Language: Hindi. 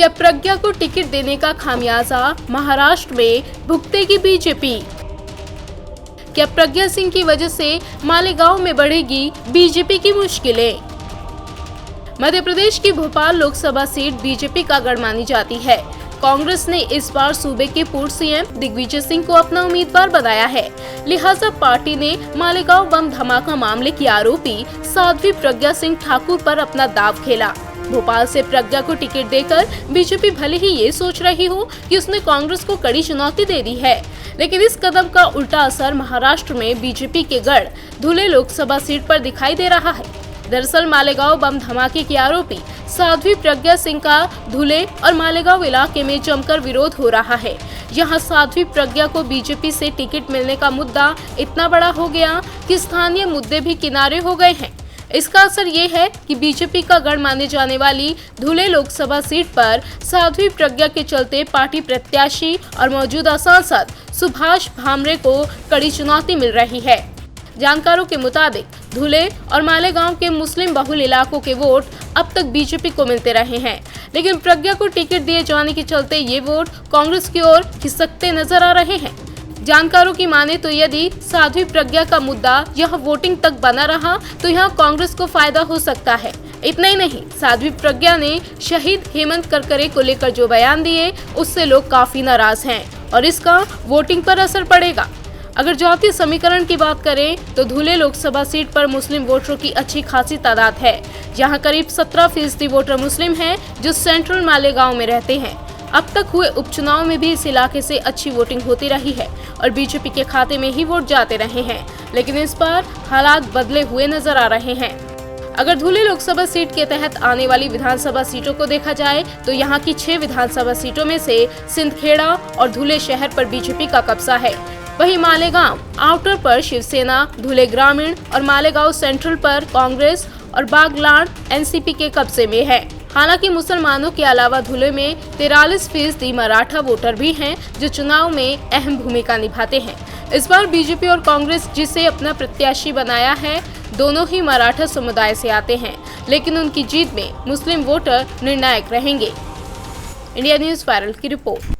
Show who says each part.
Speaker 1: क्या प्रज्ञा को टिकट देने का खामियाजा महाराष्ट्र में भुगतेगी बीजेपी? क्या प्रज्ञा सिंह की वजह से मालेगांव में बढ़ेगी बीजेपी की मुश्किलें? मध्य प्रदेश की भोपाल लोकसभा सीट बीजेपी का गढ़ मानी जाती है। कांग्रेस ने इस बार सूबे के पूर्व सीएम दिग्विजय सिंह को अपना उम्मीदवार बनाया है, लिहाजा पार्टी ने मालेगांव बम धमाका मामले की आरोपी साध्वी प्रज्ञा सिंह ठाकुर पर अपना दांव खेला। भोपाल से प्रज्ञा को टिकट देकर बीजेपी भले ही ये सोच रही हो कि उसने कांग्रेस को कड़ी चुनौती दे दी है, लेकिन इस कदम का उल्टा असर महाराष्ट्र में बीजेपी के गढ़ धुले लोकसभा सीट पर दिखाई दे रहा है। दरअसल मालेगांव बम धमाके की आरोपी साध्वी प्रज्ञा सिंह का धुले और मालेगांव इलाके में जमकर विरोध हो रहा है। यहाँ साध्वी प्रज्ञा को बीजेपी से टिकट मिलने का मुद्दा इतना बड़ा हो गया कि स्थानीय मुद्दे भी किनारे हो गए हैं। इसका असर ये है कि बीजेपी का गढ़ माने जाने वाली धुले लोकसभा सीट पर साध्वी प्रज्ञा के चलते पार्टी प्रत्याशी और मौजूदा सांसद सुभाष भामरे को कड़ी चुनौती मिल रही है। जानकारों के मुताबिक धुले और मालेगांव के मुस्लिम बहुल इलाकों के वोट अब तक बीजेपी को मिलते रहे हैं, लेकिन प्रज्ञा को टिकट दिए जाने के चलते ये वोट कांग्रेस की ओर खिसकते नजर आ रहे हैं। जानकारों की माने तो यदि साध्वी प्रज्ञा का मुद्दा यह वोटिंग तक बना रहा तो यह कांग्रेस को फायदा हो सकता है। इतना ही नहीं, साध्वी प्रज्ञा ने शहीद हेमंत करकरे को लेकर जो बयान दिए उससे लोग काफी नाराज हैं और इसका वोटिंग पर असर पड़ेगा। अगर जातीय समीकरण की बात करें तो धुले लोकसभा सीट पर मुस्लिम वोटरों की अच्छी खासी तादाद है। जहां करीब 17% वोटर मुस्लिम हैं जो सेंट्रल मालेगांव में रहते हैं। अब तक हुए उपचुनाव में भी इस इलाके से अच्छी वोटिंग होती रही है और बीजेपी के खाते में ही वोट जाते रहे हैं, लेकिन इस बार हालात बदले हुए नजर आ रहे हैं। अगर धुले लोकसभा सीट के तहत आने वाली विधानसभा सीटों को देखा जाए तो यहाँ की 6 विधानसभा सीटों में से सिंदखेड़ा और धुले शहर पर बीजेपी का कब्जा है। वहीं मालेगांव आउटर पर शिवसेना, धुले ग्रामीण और मालेगांव सेंट्रल पर कांग्रेस और बागलाण एनसीपी के कब्जे में है। हालांकि मुसलमानों के अलावा धुले में 43% मराठा वोटर भी हैं जो चुनाव में अहम भूमिका निभाते हैं। इस बार बीजेपी और कांग्रेस जिसे अपना प्रत्याशी बनाया है दोनों ही मराठा समुदाय से आते हैं, लेकिन उनकी जीत में मुस्लिम वोटर निर्णायक रहेंगे। इंडिया न्यूज़ वायरल की रिपोर्ट।